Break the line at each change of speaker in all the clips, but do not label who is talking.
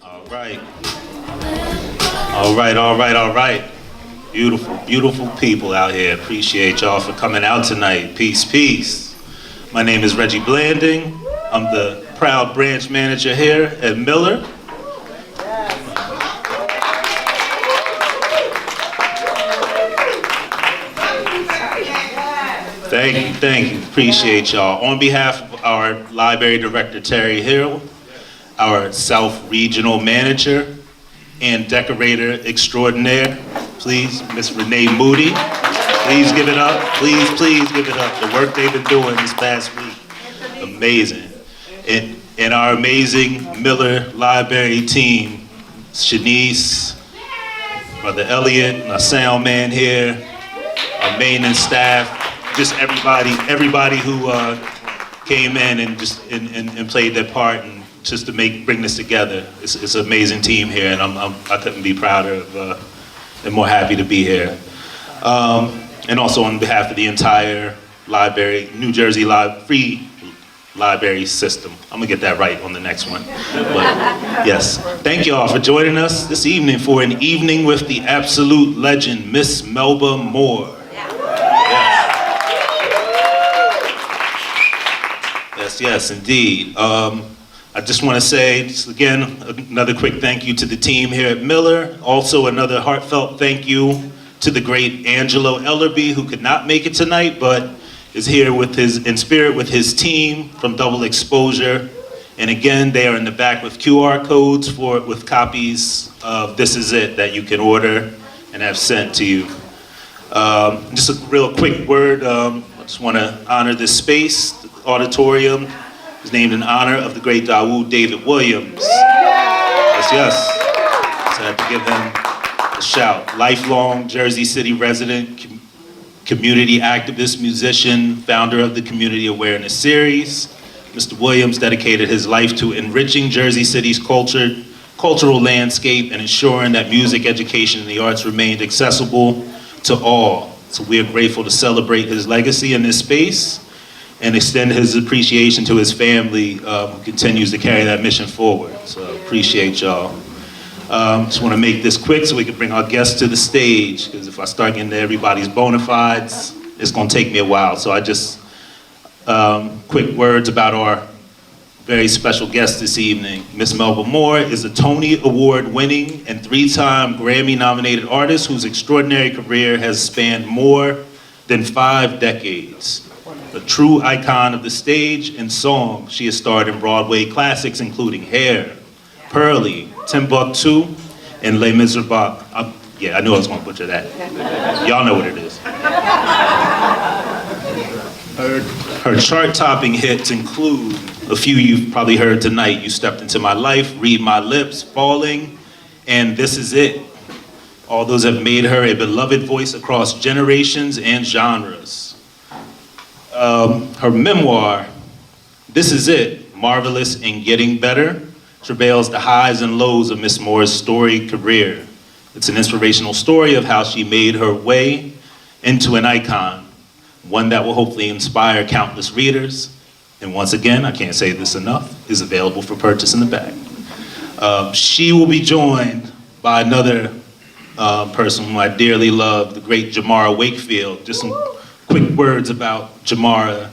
All right. All right, all right, all right. Beautiful, beautiful people out here. Appreciate y'all for coming out tonight. Peace, peace. My name is Reggie Blanding. I'm the proud branch manager here at Miller. Thank you. Appreciate y'all. On behalf of our library director, Terry Hill, our South Regional Manager and Decorator Extraordinaire, please, Miss Renee Moody. Please give it up. Please give it up. The work they've been doing this past week, amazing. And our amazing Miller Library team, Shanice, Brother Elliott, our sound man here, our maintenance staff, just everybody who came in and just and played their part and just to bring this together. It's an amazing team here, and I couldn't be prouder of and more happy to be here. And also on behalf of the entire library, New Jersey Free Library System. I'm gonna get that right on the next one. But yes, thank you all for joining us this evening for an evening with the absolute legend, Miss Melba Moore. Yes, indeed. I just want to say, just again, another quick thank you to the team here at Miller. Also, another heartfelt thank you to the great Angelo Ellerby, who could not make it tonight, but is here in spirit with his team from Double Exposure. And again, they are in the back with QR codes with copies of This Is It that you can order and have sent to you. Just a real quick word. I just want to honor this space. Auditorium is named in honor of the great Dawood David Williams. Yes. So I have to give him a shout. Lifelong Jersey City resident, community activist, musician, founder of the Community Awareness Series. Mr. Williams dedicated his life to enriching Jersey City's cultural landscape and ensuring that music, education, and the arts remained accessible to all. So we are grateful to celebrate his legacy in this space and extend his appreciation to his family, who continues to carry that mission forward. So appreciate y'all. Just want to make this quick so we can bring our guests to the stage, because if I start getting into everybody's bona fides, it's going to take me a while. So I just, quick words about our very special guest this evening. Miss Melba Moore is a Tony Award-winning and 3-time Grammy-nominated artist whose extraordinary career has spanned more than 5 decades. A true icon of the stage and song, she has starred in Broadway classics including Hair, Pearly, Timbuktu, and Les Miserables. Yeah, I knew I was going to butcher that. Y'all know what it is. Her chart-topping hits include a few you've probably heard tonight: You Stepped Into My Life, Read My Lips, Falling, and This Is It. All those have made her a beloved voice across generations and genres. Her memoir, This Is It, Marvelous and Getting Better, travails the highs and lows of Miss Moore's storied career. It's an inspirational story of how she made her way into an icon, one that will hopefully inspire countless readers. And once again, I can't say this enough, is available for purchase in the back. She will be joined by another person who I dearly love, the great Jamara Wakefield. Just some quick words about Jamara.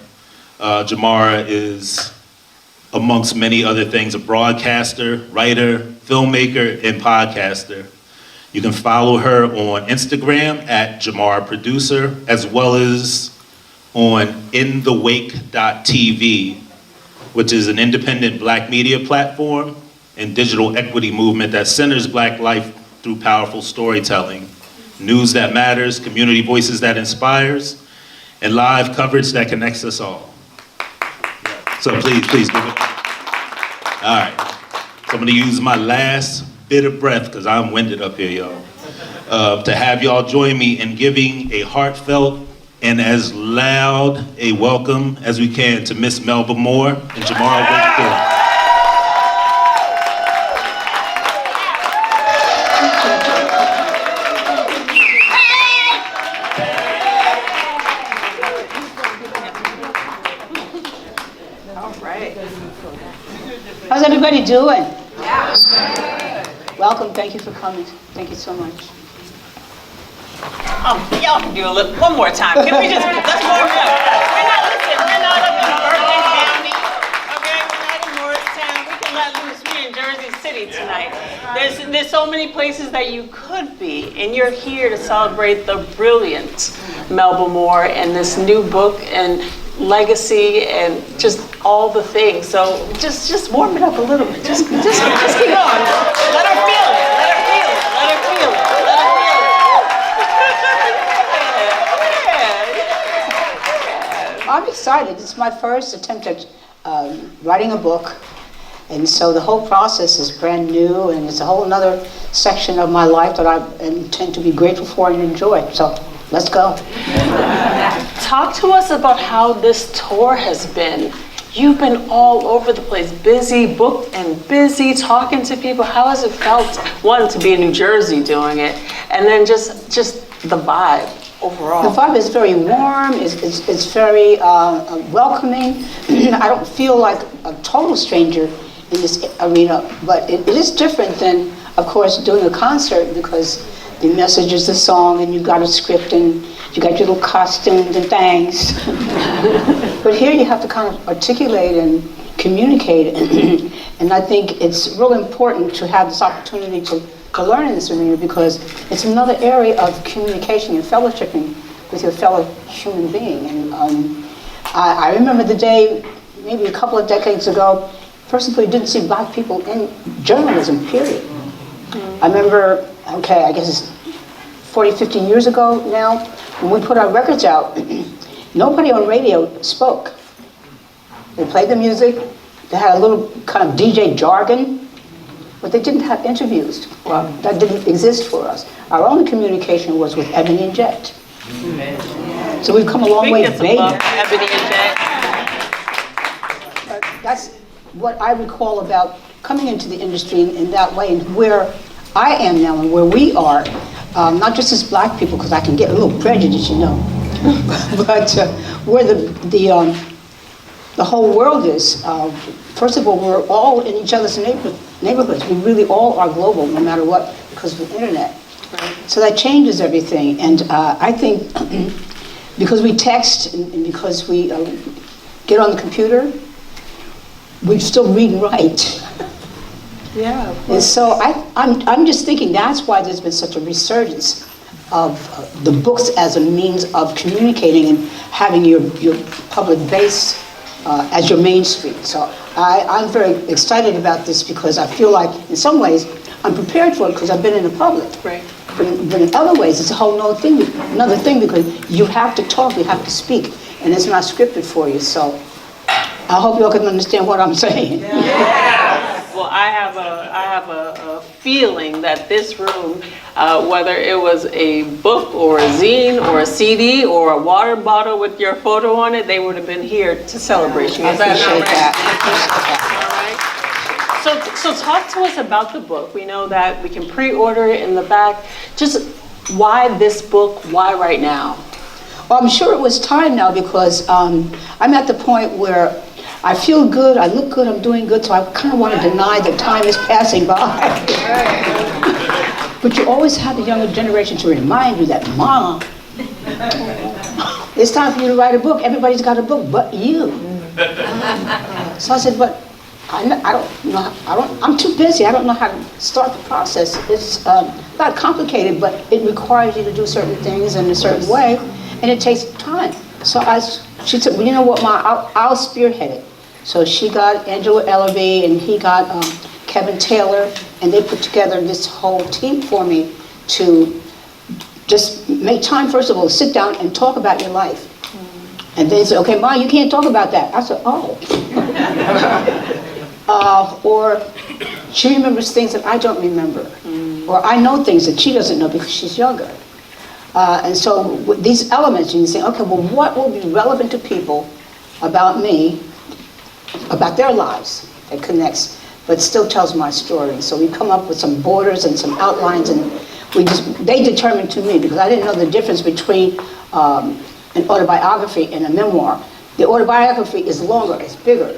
Jamara is, amongst many other things, a broadcaster, writer, filmmaker, and podcaster. You can follow her on Instagram at Jamara Producer, as well as on inthewake.tv, which is an independent Black media platform and digital equity movement that centers Black life through powerful storytelling, news that matters, community voices that inspires, and live coverage that connects us all. So please give it. All right, so I'm gonna use my last bit of breath, because I'm winded up here, y'all, to have y'all join me in giving a heartfelt and as loud a welcome as we can to Miss Melba Moore and Jamara Wakefield.
How's everybody doing? welcome. Thank you for coming. Thank you so much.
Y'all can do one more time. Can we just, let's warm it up. We're not up in Bergen County, okay? We're not in Morristown. We can let loose. We're in Jersey City tonight. There's so many places that you could be, and you're here to celebrate the brilliant Melba Moore and this new book and legacy and just all the things. So just warm it up a little bit. Just keep going. Let her feel it. Let her feel it. Let her feel it. Let her feel it.
I'm excited. It's my first attempt at writing a book. And so the whole process is brand new, and it's a whole other section of my life that I intend to be grateful for and enjoy. So let's go.
Talk to us about how this tour has been. You've been all over the place, busy, booked and busy, talking to people. How has it felt, one, to be in New Jersey doing it, and then just the vibe overall?
The vibe is very warm. It's very welcoming. I don't feel like a total stranger in this arena, but it is different than, of course, doing a concert, because the message is the song and you got a script and you got your little costumes and things. But here you have to kind of articulate and communicate. And I think it's real important to have this opportunity to learn in this arena, because it's another area of communication and fellowshipping with your fellow human being. And I remember the day, maybe a couple of decades ago, first of all, you didn't see black people in journalism, period. I remember, okay, I guess it's 40, 50 years ago now, when we put our records out, nobody on radio spoke. They played the music, they had a little kind of DJ jargon, but they didn't have interviews. Well, that didn't exist for us. Our only communication was with Ebony and Jet. So we've come a long way, baby.
Ebony and Jet.
That's what I recall about coming into the industry in that way, and where I am now and where we are, not just as black people, because I can get a little prejudice, you know, but where the whole world is. First of all, we're all in each other's neighborhoods. We really all are global, no matter what, because of the internet. So that changes everything, and I think because we text and because we get on the computer, we still read and write.
Yeah.
And so I'm just thinking that's why there's been such a resurgence of the books as a means of communicating and having your public base as your main street. So I'm very excited about this, because I feel like in some ways I'm prepared for it because I've been in the public.
Right.
But in other ways it's a whole another thing, because you have to talk, you have to speak, and it's not scripted for you. So I hope you all can understand what I'm saying.
Yeah. Well, I have a feeling that this room, whether it was a book or a zine or a CD or a water bottle with your photo on it, they would have been here to celebrate you.
I appreciate that.
All right. So talk to us about the book. We know that we can pre-order it in the back. Just why this book? Why right now?
Well, I'm sure it was time now, because I'm at the point where I feel good, I look good, I'm doing good, so I kind of want to deny that time is passing by. But you always have the younger generation to remind you that, Mom, it's time for you to write a book. Everybody's got a book but you. So I said, but I don't know, I'm too busy, I don't know how to start the process. It's not complicated, but it requires you to do certain things in a certain way, and it takes time. So she said, well, you know what, Ma, I'll spearhead it. So she got Angela Ellaby, and he got Kevin Taylor, and they put together this whole team for me to just make time, first of all, to sit down and talk about your life. And then say, okay, Ma, you can't talk about that. I said, oh. Or she remembers things that I don't remember. Or I know things that she doesn't know because she's younger. And so with these elements, you can say, okay, well, what will be relevant to people about me, about their lives, that connects, but still tells my story. So we come up with some borders and some outlines, and they determined to me, because I didn't know the difference between an autobiography and a memoir. The autobiography is longer, it's bigger.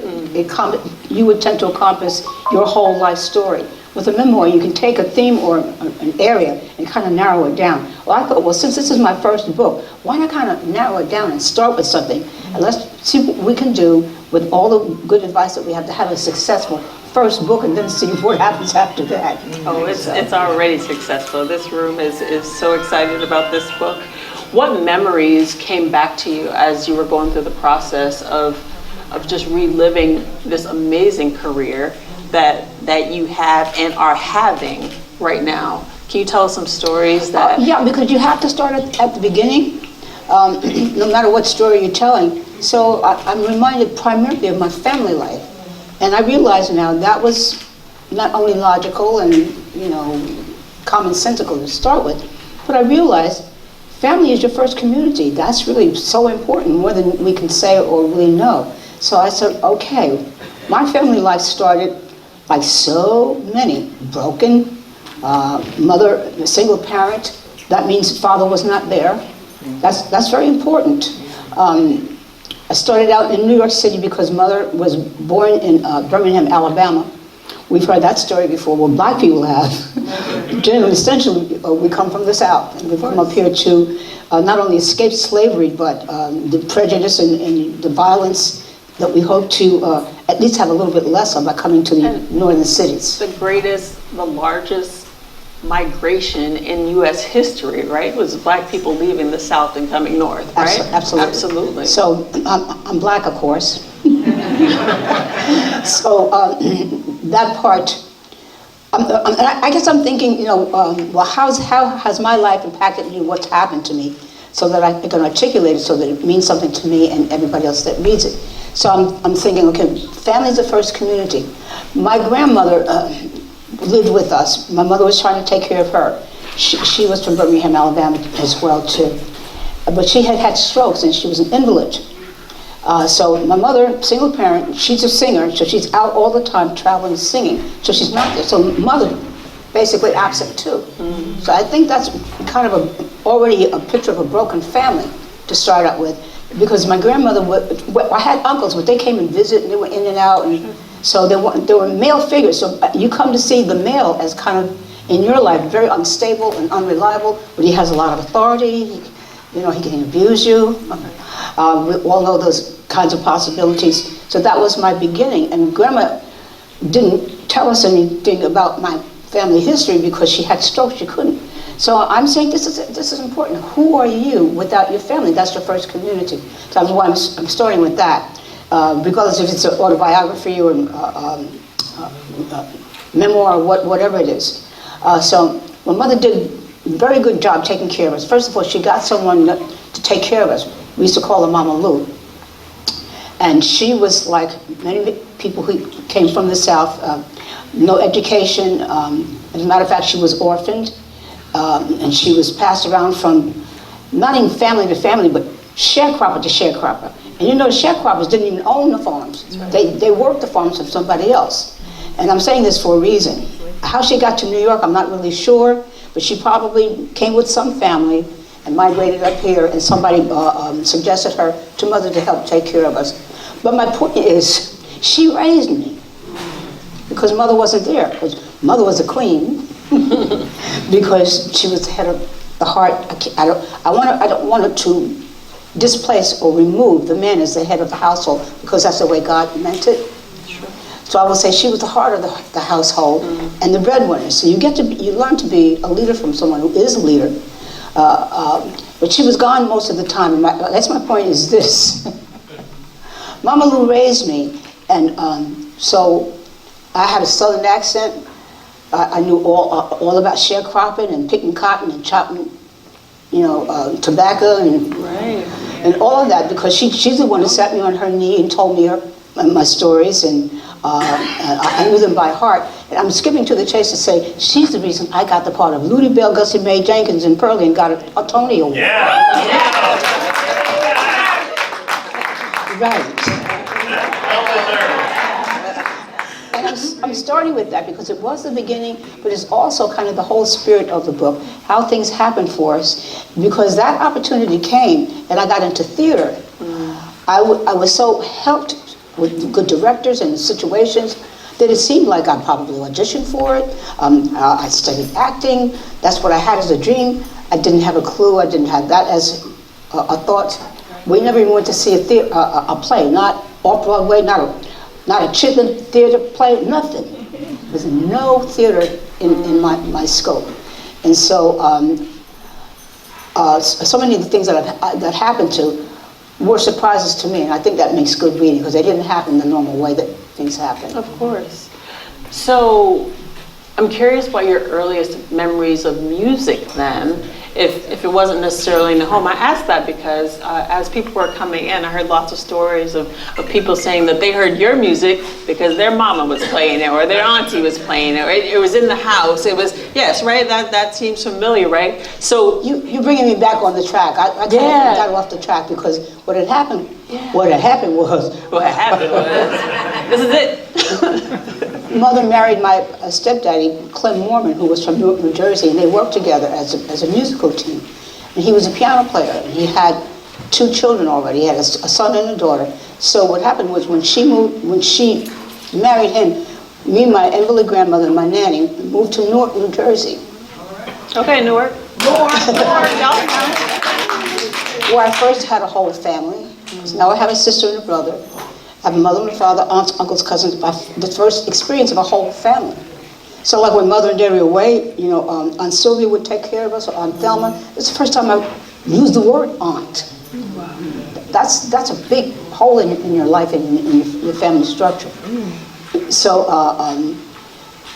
You would tend to encompass your whole life story. With a memoir, you can take a theme or an area and kind of narrow it down. Well, I thought, well, since this is my first book, why not kind of narrow it down and start with something? And let's see what we can do with all the good advice that we have to have a successful first book, and then see what happens after that.
Oh, it's already successful. This room is so excited about this book. What memories came back to you as you were going through the process of just reliving this amazing career that you have and are having right now? Can you tell us some stories that...
Yeah, because you have to start at the beginning, no matter what story you're telling. So I'm reminded primarily of my family life. And I realize now that was not only logical and, commonsensical to start with, but I realized family is your first community. That's really so important, more than we can say or really know. So I said, okay, my family life started like so many, broken, mother, single parent. That means father was not there. That's very important. I started out in New York City because mother was born in Birmingham, Alabama. We've heard that story before. Well, black people have. Generally, essentially, we come from the South. And we've come up here to not only escape slavery, but the prejudice and the violence that we hope to at least have a little bit less of by coming to the northern cities.
The largest migration in U.S. history, right, was black people leaving the South and coming north, right?
Absolutely.
Absolutely.
So I'm black, of course. So that part, I guess I'm thinking, well, how has my life impacted me? What's happened to me, so that I can articulate it, so that it means something to me and everybody else that reads it. So I'm thinking, okay, family's the first community. My grandmother lived with us. My mother was trying to take care of her. She was from Birmingham, Alabama as well too. But she had had strokes and she was an invalid. So my mother, single parent, she's a singer, so she's out all the time traveling singing. So she's not there. So mother basically absent too. Mm-hmm. So I think that's kind of already a picture of a broken family to start out with. Because my grandmother, I had uncles, but they came and visit and they were in and out. And so there were male figures. So you come to see the male as kind of, in your life, very unstable and unreliable, but he has a lot of authority. He can abuse you. We all know those kinds of possibilities. So that was my beginning. And Grandma didn't tell us anything about my family history because she had strokes. She couldn't. So I'm saying this is important. Who are you without your family? That's your first community. So that's why I'm starting with that. Regardless if it's an autobiography or memoir or whatever it is. So my mother did a very good job taking care of us. First of all, she got someone to take care of us. We used to call her Mama Lou. And she was like many people who came from the South, no education. As a matter of fact, she was orphaned. And she was passed around from not even family to family, but sharecropper to sharecropper. And the sharecroppers didn't even own the farms. Right. They worked the farms of somebody else. And I'm saying this for a reason. How she got to New York, I'm not really sure, but she probably came with some family and migrated up here, and somebody suggested her to mother to help take care of us. But my point is, she raised me because mother wasn't there. Because mother was a queen. Because she was the head of the heart. I don't want her to displace or remove the man as the head of the household, because that's the way God meant it. Sure. So I would say she was the heart of the household and the breadwinner. So you learn to be a leader from someone who is a leader. But she was gone most of the time. That's my point is this. Mama Lou raised me, and so I had a southern accent. I knew all about sharecropping and picking cotton and chopping, tobacco and all of that, because she's the one who sat me on her knee and told me my stories, and I knew them by heart. And I'm skipping to the chase to say she's the reason I got the part of Ludi Bell, Gussie Mae Jenkins, and Pearlie, and got a Tony Award.
Yeah.
Right. I'm starting with that because it was the beginning, but it's also kind of the whole spirit of the book, how things happen for us. Because that opportunity came, and I got into theater. I was so helped with good directors and situations Then it seemed like I probably auditioned for it. I studied acting. That's what I had as a dream. I didn't have a clue. I didn't have that as a thought. We never even went to see a play, not off-Broadway, not a Chitlin theater play, nothing. There's no theater in my scope. And so, so many of the things that happened to were surprises to me, and I think that makes good reading, because they didn't happen the normal way that things happen.
Of course. So, I'm curious about your earliest memories of music then, if it wasn't necessarily in the home. I asked that because as people were coming in, I heard lots of stories of people saying that they heard your music because their mama was playing it, or their auntie was playing it, or it was in the house. It was, yes, right? That seems familiar, right? So
You're bringing me back on the track. I kind of got off the track, because what had happened was...
This is it.
Mother married my stepdaddy, Clem Mormon, who was from Newark, New Jersey, and they worked together as a musical team. And he was a piano player, and he had 2 children already. He had a son and a daughter. So what happened was, when she married him, me and my invalid grandmother and my nanny moved to Newark, New Jersey.
Okay, Newark. Y'all know.
Where I first had a whole family. Now I have a sister and a brother. I have a mother and a father, aunts, uncles, cousins. The first experience of a whole family. So like when Mother and Daddy were away, Aunt Sylvia would take care of us, or Aunt Thelma. It's the first time I used the word aunt. That's a big hole in your life and in your family structure. So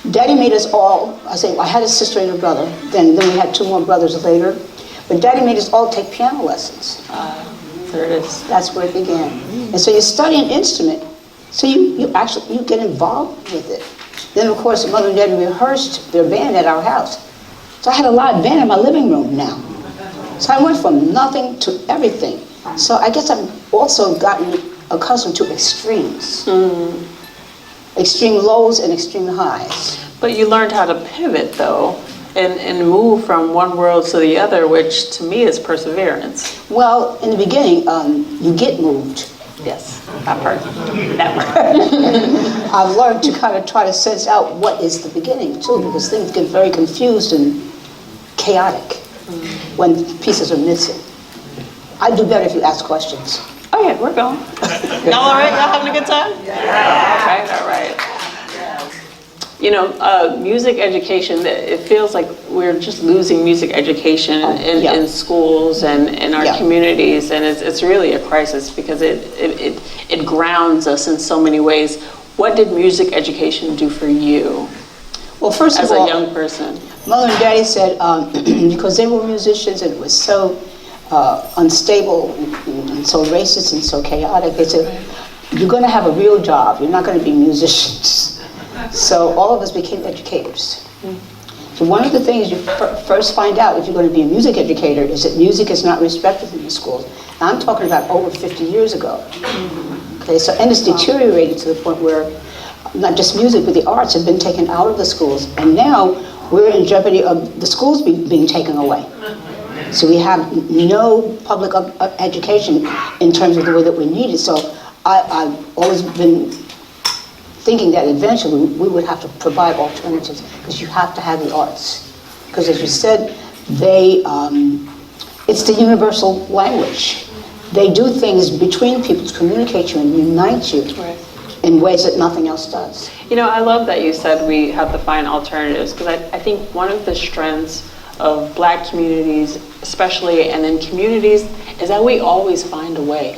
Daddy made us all, I had a sister and a brother, then we had 2 more brothers later, but Daddy made us all take piano lessons.
There it is.
That's where it began. And so you study an instrument, so you get involved with it. Then of course Mother and Daddy rehearsed their band at our house. So I had a live band in my living room now. So I went from nothing to everything. So I guess I've also gotten accustomed to extremes. Extreme lows and extreme highs.
But you learned how to pivot though, and move from one world to the other, which to me is perseverance.
Well, in the beginning, you get moved.
Yes, that part. That part.
I've learned to kind of try to sense out what is the beginning too, because things get very confused and chaotic when pieces are missing. I do better if you ask questions.
Oh yeah, we're going. Y'all all right? Y'all having a good time? Yeah. All right. Music education, it feels like we're just losing music education in schools and in our communities, and it's really a crisis, because it grounds us in so many ways. What did music education do for you?
Well, first of
as
all,
a young person?
Mother and Daddy said, because they were musicians and it was so unstable and so racist and so chaotic, they said, you're going to have a real job, you're not going to be musicians. So all of us became educators. So one of the things you first find out if you're going to be a music educator is that music is not respected in the schools. Now, I'm talking about over 50 years ago. Okay, so, and it's deteriorated to the point where not just music, but the arts have been taken out of the schools. And now we're in jeopardy of the schools being taken away. So we have no public education in terms of the way that we need it. So I've always been thinking that eventually we would have to provide alternatives, because you have to have the arts. Because as you said, it's the universal language. They do things between people to communicate you and unite you in ways that nothing else does.
I love that you said we have to find alternatives, because I think one of the strengths of Black communities, especially, and in communities, is that we always find a way.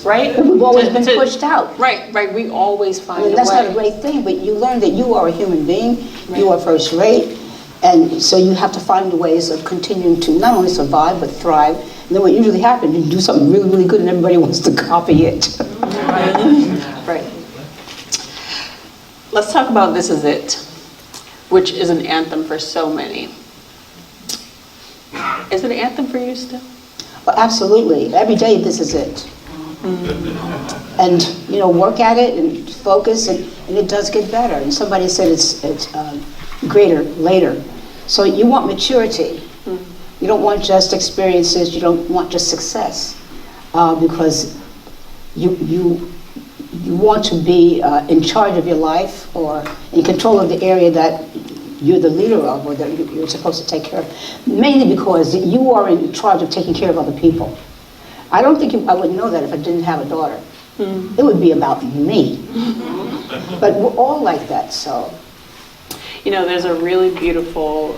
Right?
We've always been pushed out.
Right. We always find a way.
That's not a great thing, but you learn that you are a human being, you are first rate, and so you have to find ways of continuing to not only survive, but thrive. And then what usually happens, you do something really, really good and everybody wants to copy it.
Right. Let's talk about This Is It, which is an anthem for so many. Is it an anthem for you still?
Well, absolutely. Every day, this is it. And work at it and focus, and it does get better. And somebody said it's greater later. So you want maturity. You don't want just experiences. You don't want just success, because you you want to be in charge of your life or in control of the area that you're the leader of or that you're supposed to take care of, mainly because you are in charge of taking care of other people. I don't think I would know that if I didn't have a daughter. It would be about me. But we're all like that, so.
You know, there's a really beautiful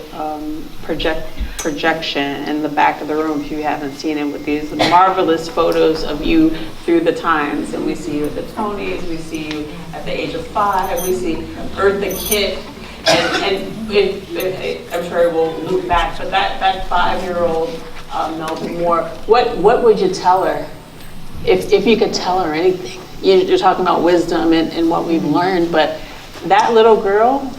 projection in the back of the room, if you haven't seen it, with these marvelous photos of you through the times. And we see you at the Tonys, we see you at the age of 5, we see Eartha Kitt, and I'm sure we'll loop back, but that 5-year-old Melba Moore, what would you tell her, if you could tell her anything? You're talking about wisdom and what we've learned, but that little girl.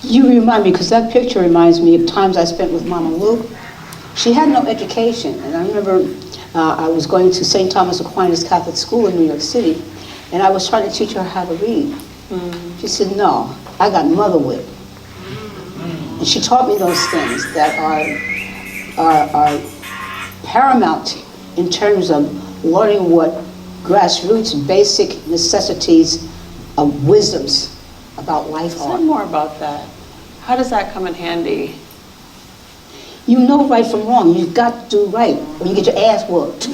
You remind me, because that picture reminds me of times I spent with Mama Lou. She had no education, and I remember I was going to St. Thomas Aquinas Catholic School in New York City, and I was trying to teach her how to read. She said, no, I got mother wit. And she taught me those things that are paramount in terms of learning what grassroots, basic necessities of wisdoms about life are.
Say more about that. How does that come in handy?
You know right from wrong. You've got to do right, or you get your ass whooped.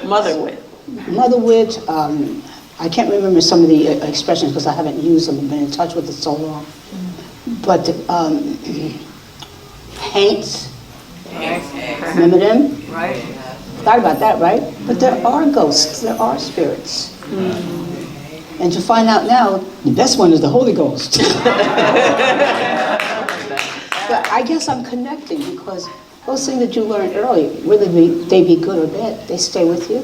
Mother wit.
Mother wit, I can't remember some of the expressions because I haven't used them and been in touch with it so long. But haints, remember them?
Right.
Thought about that, right? But there are ghosts, there are spirits. And to find out now, the best one is the Holy Ghost. But I guess I'm connecting because those things that you learned earlier, whether they be good or bad, they stay with you.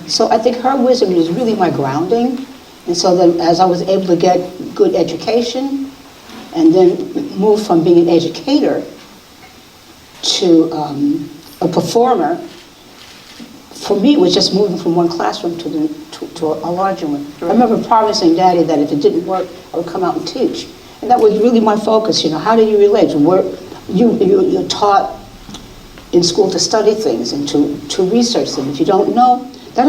So I think her wisdom is really my grounding. And so then as I was able to get good education and then move from being an educator to a performer, for me, it was just moving from one classroom to a larger one. I remember promising Daddy that if it didn't work, I would come out and teach. And that was really my focus, how do you relate? You're taught in school to study things and to research them. If you don't know, that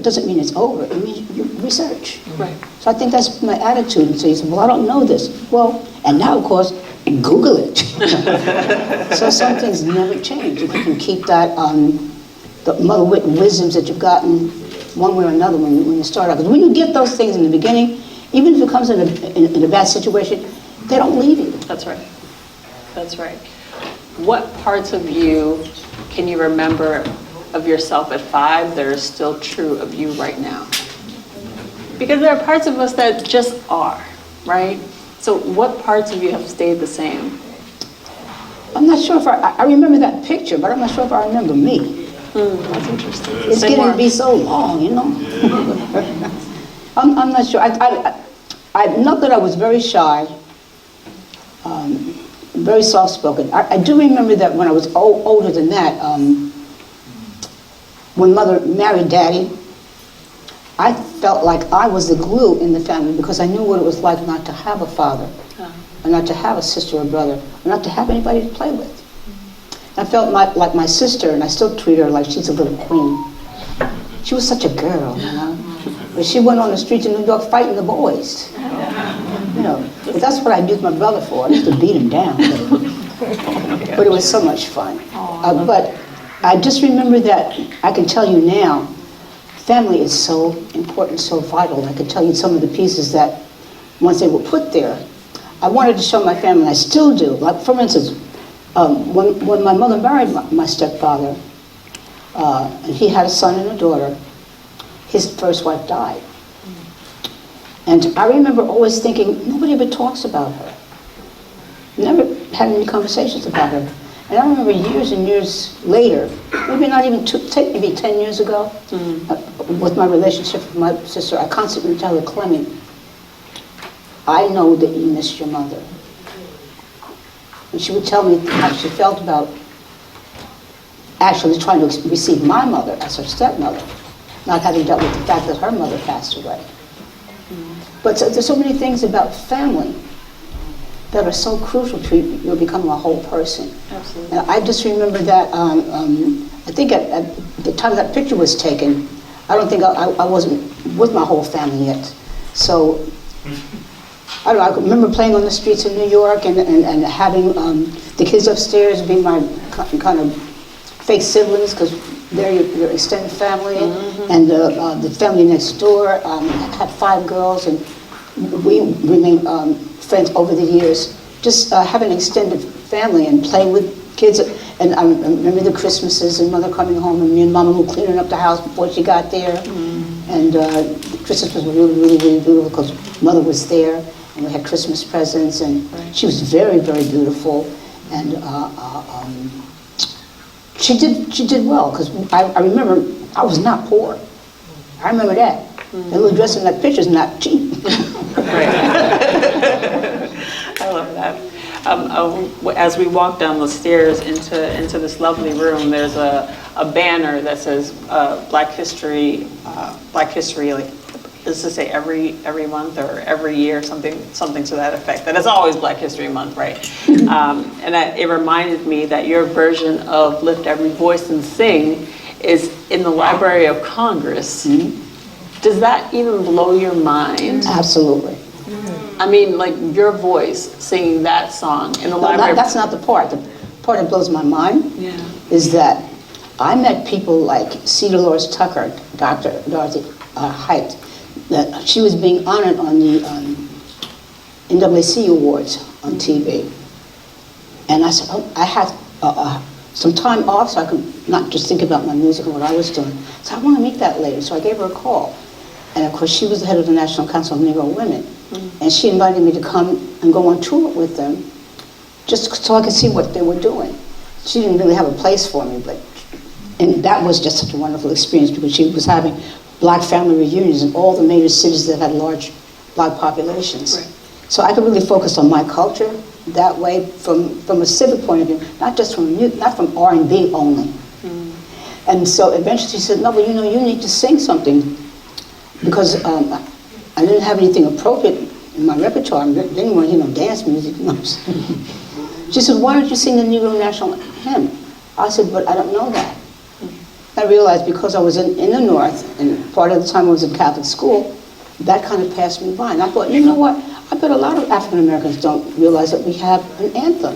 doesn't mean it's over. It means you research.
Right.
So I think that's my attitude. And so you say, well, I don't know this. Well, and now, of course, Google it. So some things never change. If you can keep that the mother wit and wisdoms that you've gotten one way or another when you start out. Because when you get those things in the beginning, even if it comes in a bad situation, they don't leave you.
That's right. That's right. What parts of you can you remember of yourself at 5 that are still true of you right now? Because there are parts of us that just are, right? So what parts of you have stayed the same?
I'm not sure if I remember that picture, but I'm not sure if I remember me.
That's interesting.
It's
Say
getting
more.
to be so long, I'm not sure. Not that I was very shy, very soft-spoken. I do remember that when I was older than that, when Mother married Daddy, I felt like I was the glue in the family because I knew what it was like not to have a father, or not to have a sister or brother, or not to have anybody to play with. I felt like my sister, and I still treat her like she's a little queen. She was such a girl, But she went on the streets of New York fighting the boys. But that's what I used my brother for. I used to beat him down. But it was so much fun. But I just remember that I can tell you now, family is so important, so vital. I can tell you some of the pieces that once they were put there, I wanted to show my family, and I still do. Like, for instance, when my mother married my stepfather, and he had a son and a daughter, his first wife died. And I remember always thinking, nobody ever talks about her. Never had any conversations about her. And I remember years and years later, maybe not even maybe 10 years ago, with my relationship with my sister, I constantly tell her, Clemmy, I know that you missed your mother. And she would tell me how she felt about actually trying to receive my mother as her stepmother, not having dealt with the fact that her mother passed away. But there's so many things about family that are so crucial to you becoming a whole person.
Absolutely.
And I just remember that, I think at the time that picture was taken, I don't think I wasn't with my whole family yet. So, I don't know, I remember playing on the streets in New York and having the kids upstairs be my kind of fake siblings, because they're your extended family, and the family next door had 5 girls, and we remained friends over the years. Just having an extended family and playing with kids, and I remember the Christmases and Mother coming home, and me and Mama were cleaning up the house before she got there, and Christmas was really, really, really beautiful because Mother was there, and we had Christmas presents, and she was very, very beautiful, and she did well, because I remember I was not poor. I remember that. The little dress in that picture is not cheap.
I love that. As we walk down the stairs into this lovely room, there's a banner that says Black History, like, is to say every month or every year, something to that effect. That is always Black History Month, right? And it reminded me that your version of Lift Every Voice and Sing is in the Library of Congress. Does that even blow your mind?
Absolutely.
I mean, like your voice singing that song in the library.
That's not the part. The part that blows my mind is that I met people like C. Dolores Tucker, Dr. Dorothy Height, that she was being honored on the NAAC Awards on TV. And I said, oh, I had some time off so I could not just think about my music and what I was doing. So I want to meet that lady. So I gave her a call. And of course, she was the head of the National Council of Negro Women. And she invited me to come and go on tour with them, just so I could see what they were doing. She didn't really have a place for me, and that was just such a wonderful experience, because she was having Black family reunions in all the major cities that had large Black populations. Right. So I could really focus on my culture that way, from a civic point of view, not from R&B only. And so eventually she said, no, but you need to sing something, because I didn't have anything appropriate in my repertoire. I didn't want to hear no dance music. She said, why don't you sing the Negro National Hymn? I said, but I don't know that. I realized because I was in the North, and part of the time I was in Catholic school, that kind of passed me by. And I thought, you know what? I bet a lot of African Americans don't realize that we have an anthem.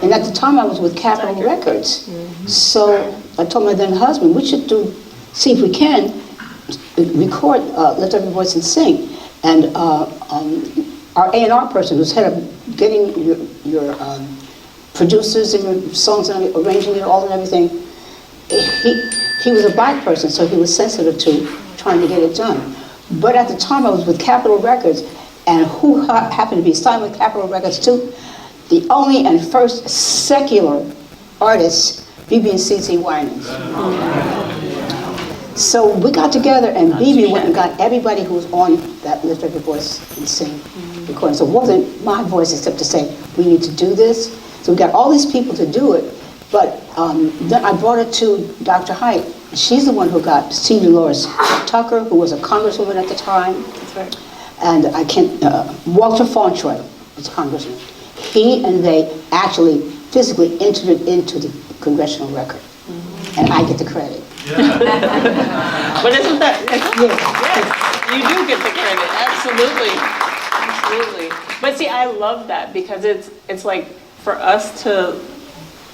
And at the time I was with Capitol Records. So I told my then husband, we should see if we can record Lift Every Voice and Sing. And our A&R person, who's head of getting your producers and your songs and arranging it all and everything, he was a Black person, so he was sensitive to trying to get it done. But at the time I was with Capitol Records, and who happened to be signed with Capitol Records too? The only and first secular artists, B.B. and C.C. Winans. So we got together, and B.B. went and got everybody who was on that Lift Every Voice and Sing recording. So it wasn't my voice except to say, we need to do this. So we got all these people to do it, but then I brought it to Dr. Height. She's the one who got C. Dolores Tucker, who was a congresswoman at the time. That's right. And Walter Fauntroy was a congressman. He and they actually physically entered it into the congressional record. And I get the credit.
But isn't that, yes, you do get the credit, absolutely. But see, I love that, because it's like, for us to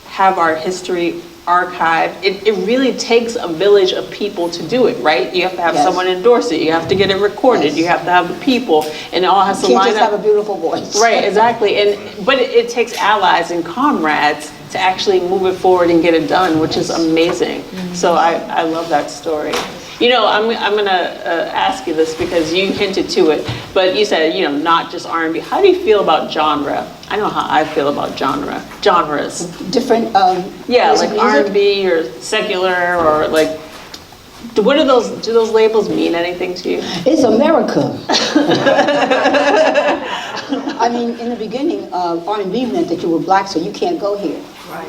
have our history archived, it really takes a village of people to do it, right? You have to have someone endorse it, you have to get it recorded, you have to have the people, and it all has to line up.
You can't just have a beautiful voice.
Right, exactly. But it takes allies and comrades to actually move it forward and get it done, which is amazing. So I love that story. You know, I'm gonna ask you this because you hinted to it, but you said, not just R&B. How do you feel about genre? I know how I feel about genres.
Different,
yeah, like R&B or secular, or like, do those labels mean anything to you?
It's America. I mean, in the beginning, R&B meant that you were Black, so you can't go here. Right.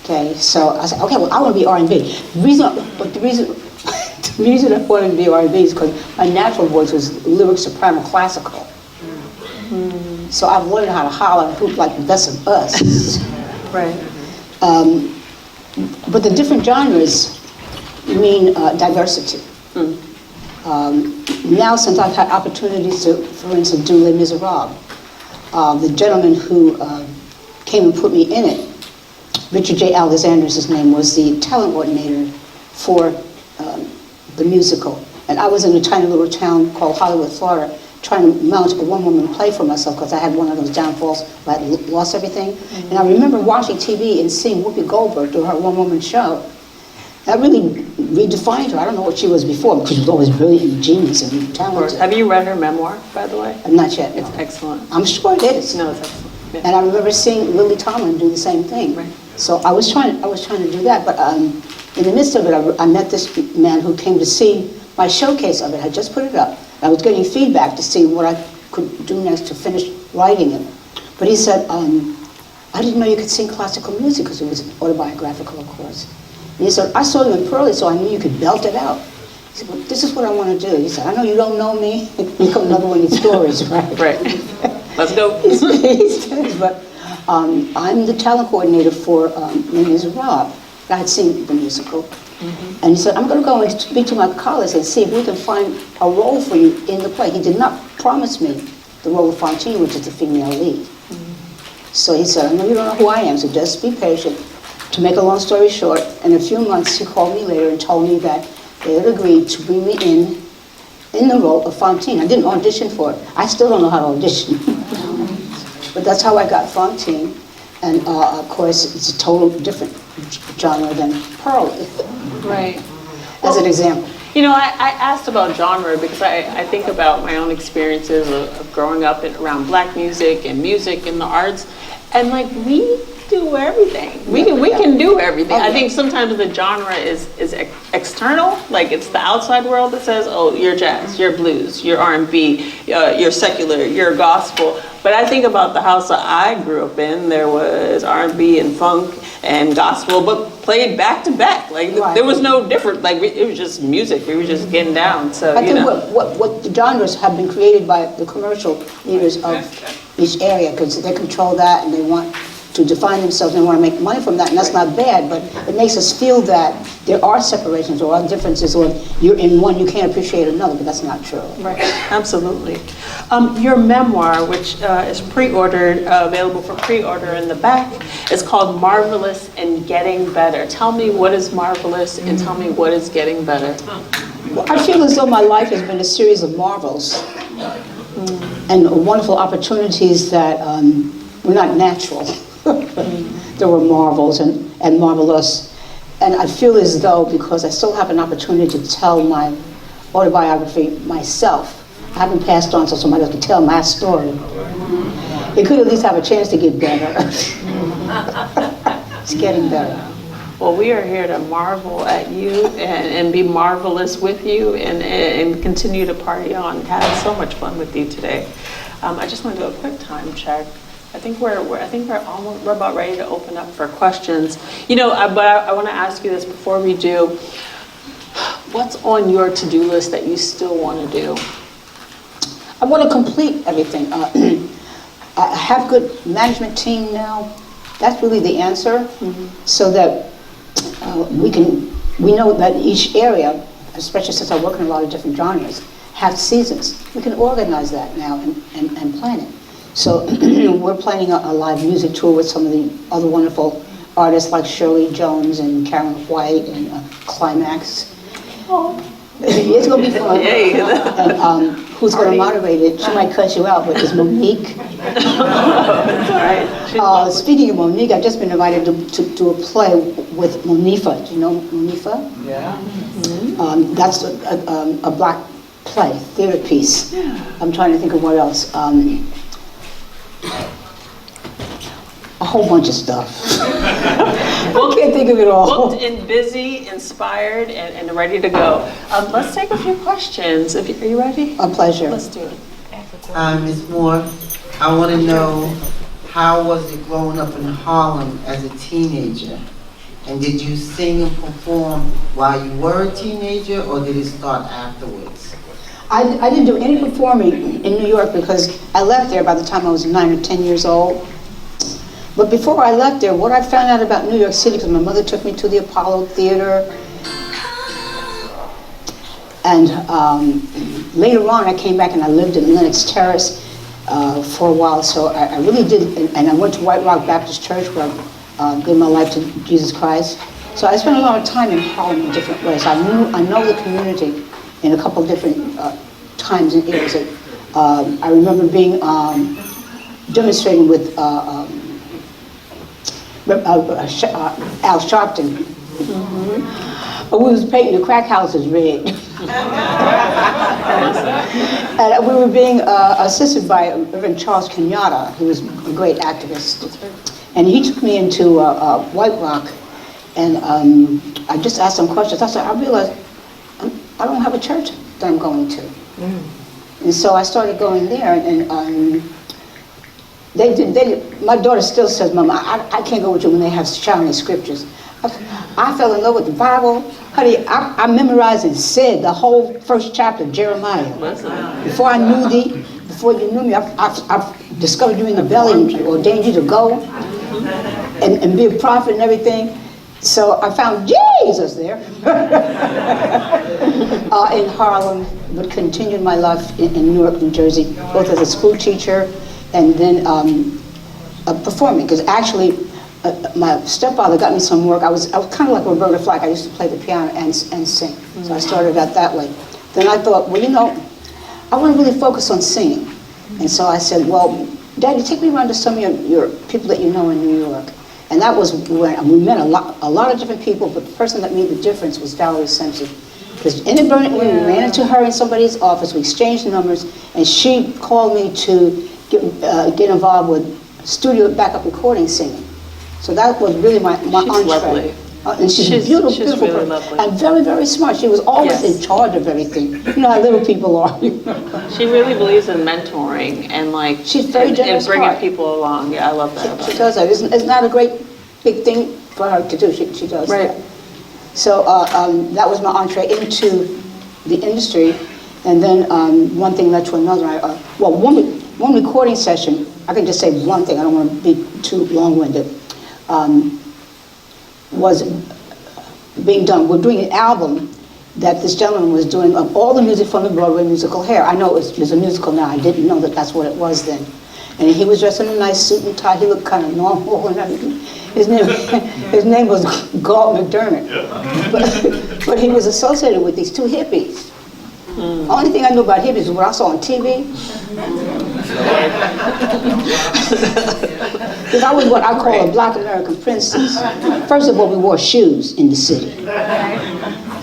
Okay, so I said, okay, well, I want to be R&B. The reason I wanted to be R&B is because my natural voice was lyric soprano classical. So I've learned how to holler and hoop like the best of us.
Right.
But the different genres mean diversity. Now, since I've had opportunities to, for instance, do Les Miserables, the gentleman who came and put me in it, Richard J. Alexander, his name, was the talent coordinator for the musical. And I was in a tiny little town called Hollywood, Florida, trying to mount a one-woman play for myself because I had one of those downfalls where I lost everything. And I remember watching TV and seeing Whoopi Goldberg do her one-woman show. That really redefined her. I don't know what she was before, because she was always brilliant and genius and talented.
Have you read her memoir, by the way?
Not yet, no.
It's excellent.
I'm sure it is.
No, it's excellent. Yeah.
And I remember seeing Lily Tomlin do the same thing.
Right.
So I was trying to do that, but in the midst of it, I met this man who came to see my showcase of it. I just put it up. I was getting feedback to see what I could do next to finish writing it. But he said, I didn't know you could sing classical music, because it was autobiographical, of course. And he said, I saw you in Pearly, so I knew you could belt it out. He said, well, this is what I want to do. He said, I know you don't know me. Become another one of these stories, right?
Right. Let's go.
He says, but I'm the talent coordinator for Les Miserables. I had seen the musical. And he said, I'm going to go and speak to my colleagues and see if we can find a role for you in the play. He did not promise me the role of Fantine, which is the female lead. So he said, I know you don't know who I am, so just be patient. To make a long story short, in a few months, he called me later and told me that they had agreed to bring me in the role of Fantine. I didn't audition for it. I still don't know how to audition. But that's how I got Fantine. And of course, it's a total different genre than Pearly.
Right.
As an example.
You know, I asked about genre because I think about my own experiences of growing up around black music and the arts. And like, we do everything. We can do everything. I think sometimes the genre is external, like it's the outside world that says, oh, you're jazz, you're blues, you're R&B, you're secular, you're gospel. But I think about the house that I grew up in. There was R&B and funk and gospel, but played back to back. Like there was no different. Like it was just music. We were just getting down. So
I think what the genres have been created by the commercial leaders of each area, because they control that and they want to define themselves and they want to make money from that, and that's not bad, but it makes us feel that there are separations or are differences, or you're in one, you can't appreciate another, but that's not true.
Right, absolutely. Your memoir, which is pre-ordered, available for pre-order in the back, is called Marvelous and Getting Better. Tell me what is marvelous and tell me what is getting better.
Well, I feel as though my life has been a series of marvels and wonderful opportunities that were not natural. There were marvels and marvelous. And I feel as though, because I still have an opportunity to tell my autobiography myself, I haven't passed on so somebody else can tell my story. It could at least have a chance to get better. It's getting better.
Well, we are here to marvel at you and be marvelous with you and continue to party on. Had so much fun with you today. I just want to do a quick time check. I think we're about ready to open up for questions. You know, but I want to ask you this before we do. What's on your to-do list that you still want to do?
I want to complete everything. I have good management team now. That's really the answer. So that we know that each area, especially since I work in a lot of different genres, have seasons. We can organize that now and plan it. So we're planning a live music tour with some of the other wonderful artists like Shirley Jones and Karen White and Climax. Oh, it's going to be fun. And who's going to moderate it? She might cut you out, but it's Monique.
That's all right.
Speaking of Monique, I've just been invited to a play with Monifa. Do you know Monifa?
Yeah.
That's a black play, theater piece. I'm trying to think of what else. A whole bunch of stuff. I can't think of it all.
Booked and busy, inspired, and ready to go. Let's take a few questions. Are you ready?
A pleasure.
Let's do it.
Ms. Moore, I want to know, how was it growing up in Harlem as a teenager? And did you sing and perform while you were a teenager, or did it start afterwards?
I didn't do any performing in New York because I left there by the time I was 9 or 10 years old. But before I left there, what I found out about New York City, because my mother took me to the Apollo Theater, and later on I came back and I lived in Lenox Terrace for a while, so I really did, and I went to White Rock Baptist Church where I gave my life to Jesus Christ. So I spent a lot of time in Harlem in different ways. I know the community in a couple of different times and eras. I remember being demonstrating with Al Sharpton. We was painting the crack houses red. And we were being assisted by Reverend Charles Kenyatta, who was a great activist. And he took me into White Rock, and I just asked him questions. I said, I realized I don't have a church that I'm going to. And so I started going there, and my daughter still says, Mama, I can't go with you when they have shouting scriptures. I fell in love with the Bible. Honey, I memorized and said the whole first chapter of Jeremiah. Before I knew thee, before you knew me, I've discovered you in the belly and ordained you to go and be a prophet and everything. So I found Jesus there in Harlem, but continued my life in Newark, New Jersey, both as a school teacher and then performing. Because actually, my stepfather got me some work. I was kind of like Roberta Flack. I used to play the piano and sing. So I started out that way. Then I thought, well, I want to really focus on singing. And so I said, well, Daddy, take me around to some of your people that you know in New York. And that was when we met a lot of different people, but the person that made the difference was Valerie Simpson. Because inadvertently, we ran into her in somebody's office, we exchanged numbers, and she called me to get involved with studio backup recording singing. So that was really my entree.
Lovely.
And she's a beautiful
really
person.
lovely.
And very, very smart. She was always in charge of everything. You know how little people are.
She really believes in mentoring and
She's very generous
and bringing
heart.
people along. Yeah, I love that.
She does that. It's not a great big thing for her to do. She does that. So that was my entree into the industry. And then one thing led to another. One recording session, I can just say one thing, I don't want to be too long-winded, was being done. We're doing an album that this gentleman was doing of all the music from the Broadway musical Hair. I know it's a musical now. I didn't know that that's what it was then. And he was dressed in a nice suit and tie. He looked kind of normal and everything. His name was Galt McDermott. But he was associated with these two hippies. The only thing I knew about hippies was what I saw on TV. Because I was what I call a black American princess. First of all, we wore shoes in the city.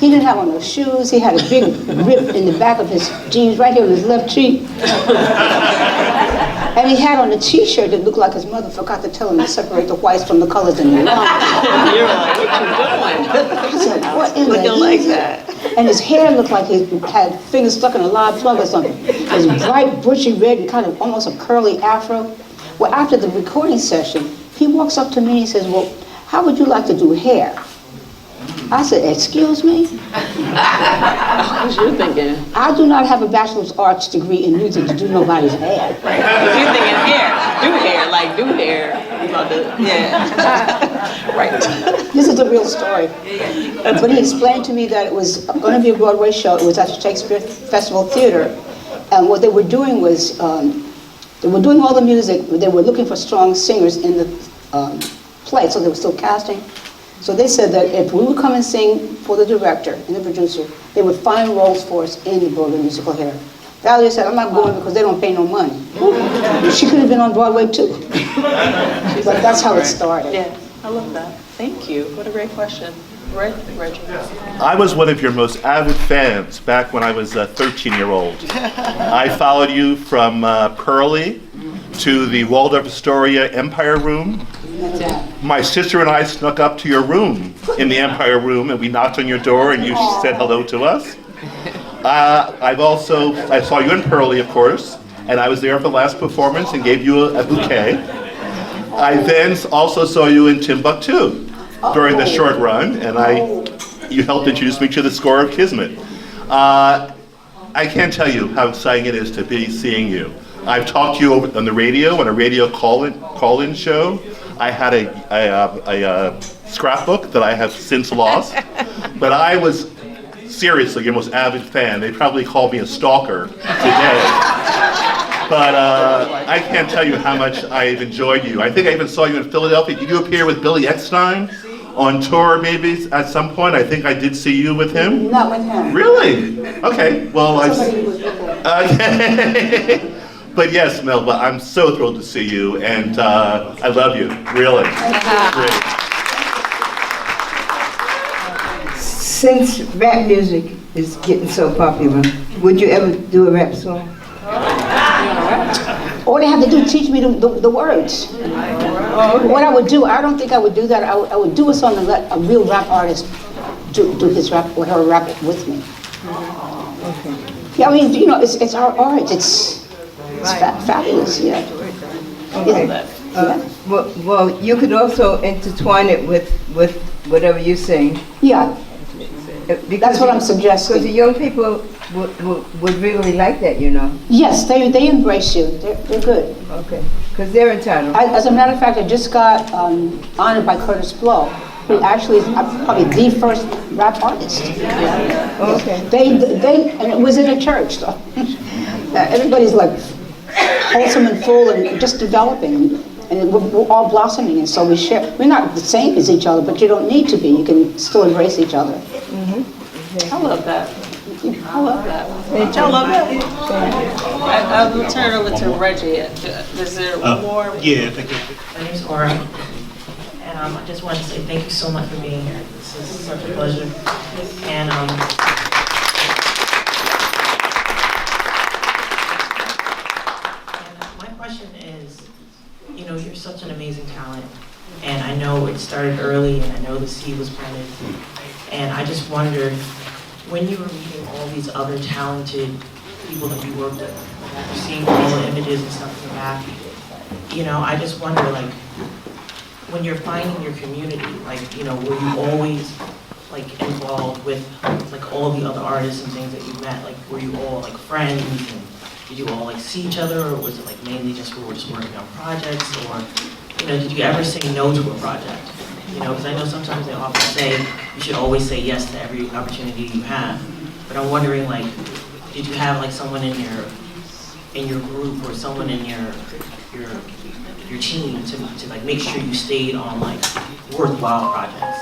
He didn't have on no shoes. He had a big rip in the back of his jeans right here on his left cheek. And he had on a t-shirt that looked like his mother forgot to tell him to separate the whites from the colors in the line.
You're like, what you doing?
I said, what in
Looking
the
like
heck?
that.
And his hair looked like he had fingers stuck in a live plug or something. It was bright, bushy red and kind of almost a curly afro. Well, after the recording session, he walks up to me and he says, well, how would you like to do hair? I said, excuse me?
What was you thinking?
I do not have a bachelor's arts degree in music to do nobody's hair.
You thinking hair? Do hair. Yeah. Right.
This is the real story. But he explained to me that it was going to be a Broadway show. It was at the Shakespeare Festival Theater. And what they were doing was, they were doing all the music. They were looking for strong singers in the play, so they were still casting. So they said that if we would come and sing for the director and the producer, they would find roles for us in the Broadway musical Hair. Valerie said, I'm not going because they don't pay no money. She could have been on Broadway too. But that's how it started.
Yeah, I love that. Thank you. What a great question. Reggie.
I was one of your most avid fans back when I was a 13-year-old. I followed you from Pearlie to the Waldorf Astoria Empire Room. My sister and I snuck up to your room in the Empire Room, and we knocked on your door, and you said hello to us. I saw you in Pearlie, of course, and I was there for the last performance and gave you a bouquet. I then also saw you in Timbuktu during the short run, and you helped introduce me to the score of Kismet. I can't tell you how exciting it is to be seeing you. I've talked to you on the radio, on a radio call-in show. I had a scrapbook that I have since lost, but I was seriously your most avid fan. They probably called me a stalker today. But I can't tell you how much I've enjoyed you. I think I even saw you in Philadelphia. Did you appear with Billy Eckstine on tour maybe at some point? I think I did see you with him.
Not with him.
Really? Okay. Well,
Somebody was with him.
Okay. But yes, Melba, I'm so thrilled to see you, and I love you, really. Great.
Since rap music is getting so popular, would you ever do a rap song?
All they have to do is teach me the words. What I would do, I don't think I would do that. I would do a song and let a real rap artist do his rap or her rap with me. Yeah, I mean, you know, it's our art. It's fabulous, yeah.
Okay. Well, you could also intertwine it with whatever you sing.
Yeah, that's what I'm suggesting.
Because the young people would really like that, you know.
Yes, they embrace you. They're good.
Okay. Because they're entitled.
As a matter of fact, I just got honored by Curtis Blow, who actually is probably the first rap artist.
Okay.
And it was in a church, so everybody's like wholesome and full and just developing, and we're all blossoming, and so we share. We're not the same as each other, but you don't need to be. You can still embrace each other.
I love that. I love that. Don't y'all love that? I will turn it over to Reggie. Is there one more?
Yeah, thank you.
My name's Aura, and I just wanted to say thank you so much for being here. This is such a pleasure. And my question is, you know, you're such an amazing talent, and I know it started early, and I know the seed was planted, and I just wondered, when you were meeting all these other talented people that you worked with, you're seeing all the images and stuff in the back, you know, I just wonder, like, when you're finding your community, like, you know, were you always, like, involved with, like, all the other artists and things that you met? Like, were you all, like, friends, and did you all, like, see each other, or was it, like, mainly just we were just working on projects, or, you know, did you ever say no to a project? You know, because I know sometimes they often say you should always say yes to every opportunity you have. But I'm wondering, like, did you have like someone in your group or someone in your team to like make sure you stayed on like worthwhile projects?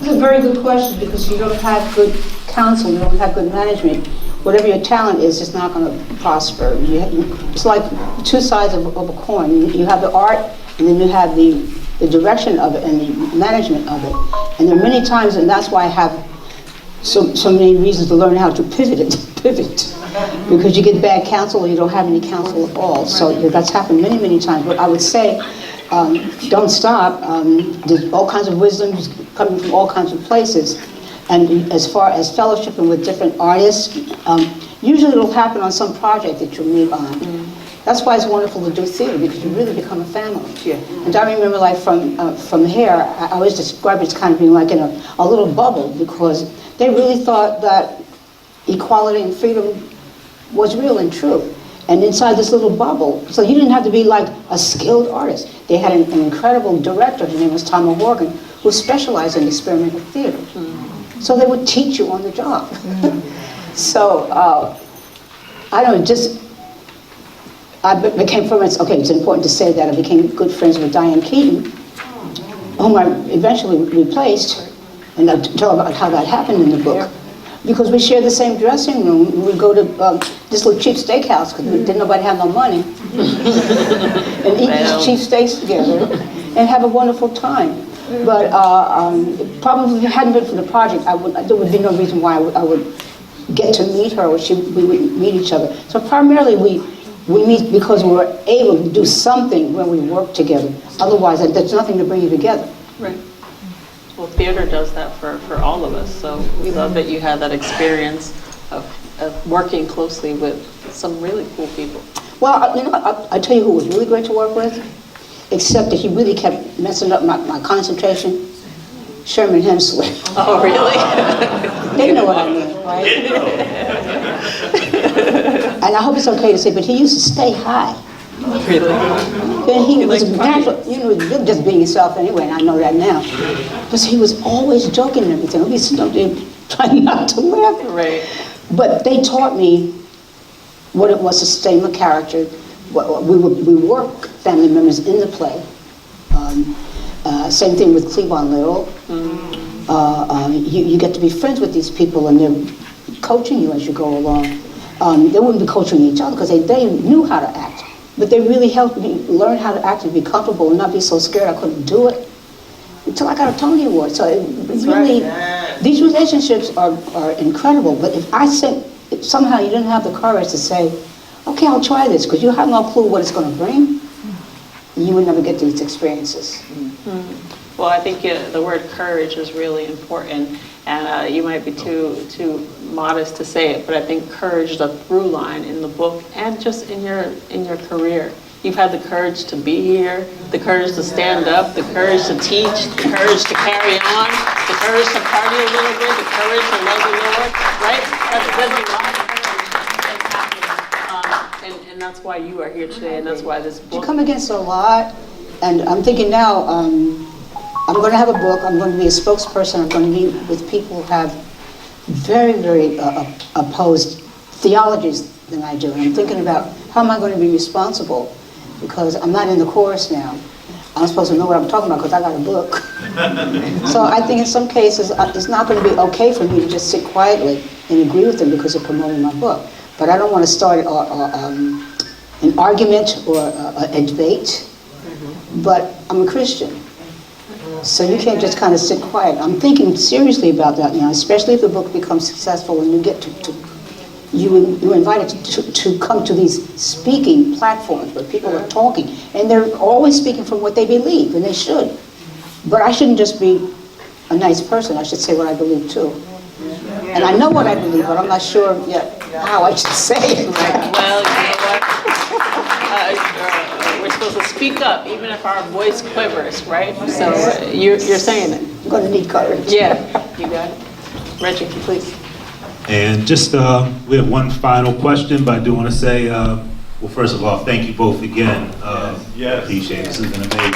It's a very good question, because you don't have good counsel, you don't have good management. Whatever your talent is, it's not going to prosper. It's like two sides of a coin. You have the art, and then you have the direction of it and the management of it. And there are many times, and that's why I have so many reasons to learn how to pivot, because you get bad counsel or you don't have any counsel at all. So that's happened many, many times. But I would say, don't stop. There's all kinds of wisdom coming from all kinds of places. And as far as fellowshipping with different artists, usually it'll happen on some project that you'll meet on. That's why it's wonderful to do theater, because you really become a family. Yeah. And I remember, like, from here, I always describe it as kind of being like in a little bubble, because they really thought that equality and freedom was real and true. And inside this little bubble, so you didn't have to be like a skilled artist. They had an incredible director, his name was Tom O'Horgan, who specialized in experimental theater. So they would teach you on the job. So, I don't know, just, I became friends, okay, it's important to say that I became good friends with Diane Keaton, whom I eventually replaced, and I'll tell about how that happened in the book. Because we shared the same dressing room. We'd go to this little cheap steakhouse, because didn't nobody have no money, and eat these cheap steaks together, and have a wonderful time. But probably if it hadn't been for the project, there would be no reason why I would get to meet her, or we would meet each other. So primarily we meet because we were able to do something when we work together. Otherwise, there's nothing to bring you together.
Right. Well, theater does that for all of us, so we love that you had that experience of working closely with some really cool people.
Well, you know, I'll tell you who was really great to work with, except that he really kept messing up my concentration. Sherman Hemsley.
Oh, really?
They know what I mean, right? And I hope it's okay to say, but he used to stay high.
Really?
And he was natural, you're just being yourself anyway, and I know that now. But he was always joking and everything. I'd be sitting up there trying not to laugh.
Right.
But they taught me what it was to stay in a character. We were family members in the play. Same thing with Cleavon Little. You get to be friends with these people, and they're coaching you as you go along. They wouldn't be coaching each other because they knew how to act. But they really helped me learn how to act and be comfortable and not be so scared I couldn't do it until I got a Tony Award. So these relationships are incredible. But if somehow you didn't have the courage to say, okay, I'll try this, because you have no clue what it's going to bring, you would never get these experiences.
Well, I think the word courage is really important, and you might be too modest to say it, but I think courage is a through line in the book and just in your career. You've had the courage to be here, the courage to stand up, the courage to teach, the courage to carry on, the courage to party a little bit, the courage to love the Lord, right? There's a lot of courage that's happening, and that's why you are here today, and that's why this book.
You come against a lot, and I'm thinking now, I'm going to have a book, I'm going to be a spokesperson, I'm going to meet with people who have very, very opposed theologies than I do. And I'm thinking about how am I going to be responsible, because I'm not in the chorus now. I'm supposed to know what I'm talking about because I got a book. So I think in some cases it's not going to be okay for me to just sit quietly and agree with them because they're promoting my book. But I don't want to start an argument or a debate. But I'm a Christian. So you can't just kind of sit quiet. I'm thinking seriously about that now, especially if the book becomes successful and you get you're invited to come to these speaking platforms where people are talking, and they're always speaking from what they believe, and they should. But I shouldn't just be a nice person. I should say what I believe too. And I know what I believe, but I'm not sure yet how I should say it.
Well, you know what? We're supposed to speak up, even if our voice quivers, right? So you're saying it.
I'm going to need courage.
Yeah, you got it. Reggie, please.
And just, we have one final question, but I do want to say, well, first of all, thank you both again.
Yes.
Appreciate it. This has been amazing.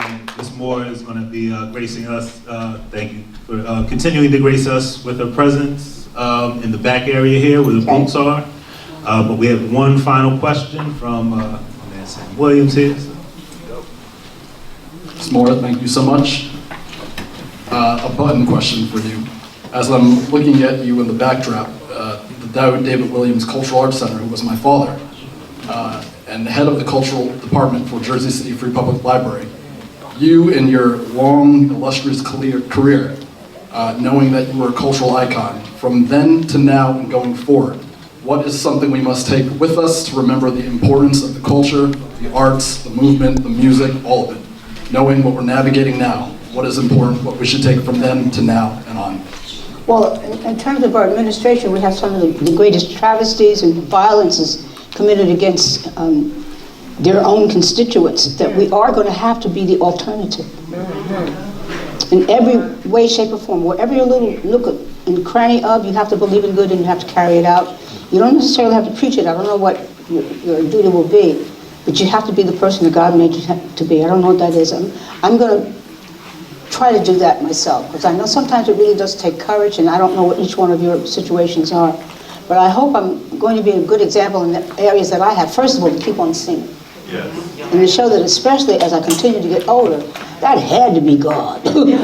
And Ms. Moore is going to be gracing us. Thank you for continuing to grace us with her presence in the back area here where the books are. But we have one final question from Sam Williams here. So.
Ms. Moore, thank you so much. A button question for you. As I'm looking at you in the backdrop, the David Williams Cultural Arts Center, who was my father, and the head of the cultural department for Jersey City Free Public Library, you in your long, illustrious career, knowing that you were a cultural icon, from then to now and going forward, what is something we must take with us to remember the importance of the culture, the arts, the movement, the music, all of it? Knowing what we're navigating now, what is important, what we should take from then to now and on?
Well, in terms of our administration, we have some of the greatest travesties and violences committed against their own constituents, that we are going to have to be the alternative. In every way, shape, or form, whatever your little nook and cranny of, you have to believe in good and you have to carry it out. You don't necessarily have to preach it. I don't know what your duty will be, but you have to be the person that God made you to be. I don't know what that is. I'm going to try to do that myself, because I know sometimes it really does take courage, and I don't know what each one of your situations are. But I hope I'm going to be a good example in the areas that I have. First of all, to keep on singing.
Yes.
And to show that, especially as I continue to get older, that had to be God.
Please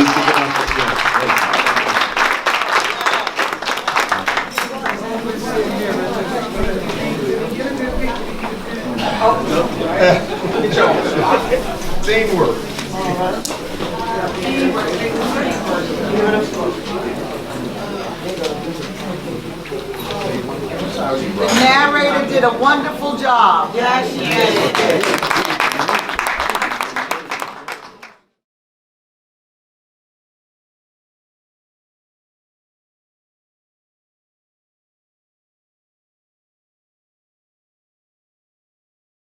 keep it up.
Same word.
The narrator did a wonderful job. Yes, she did.